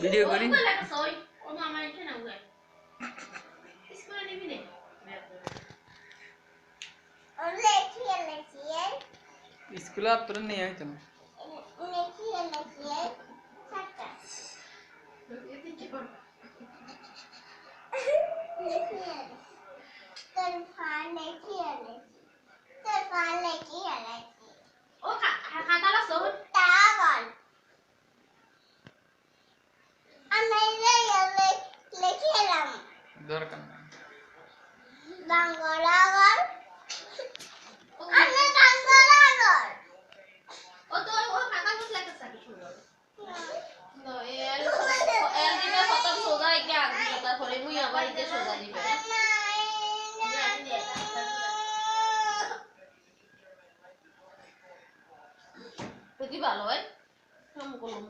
video করি স্কুলে আর তোর নেই হইতো না দরকার নাই ভালো হয় কাম করলাম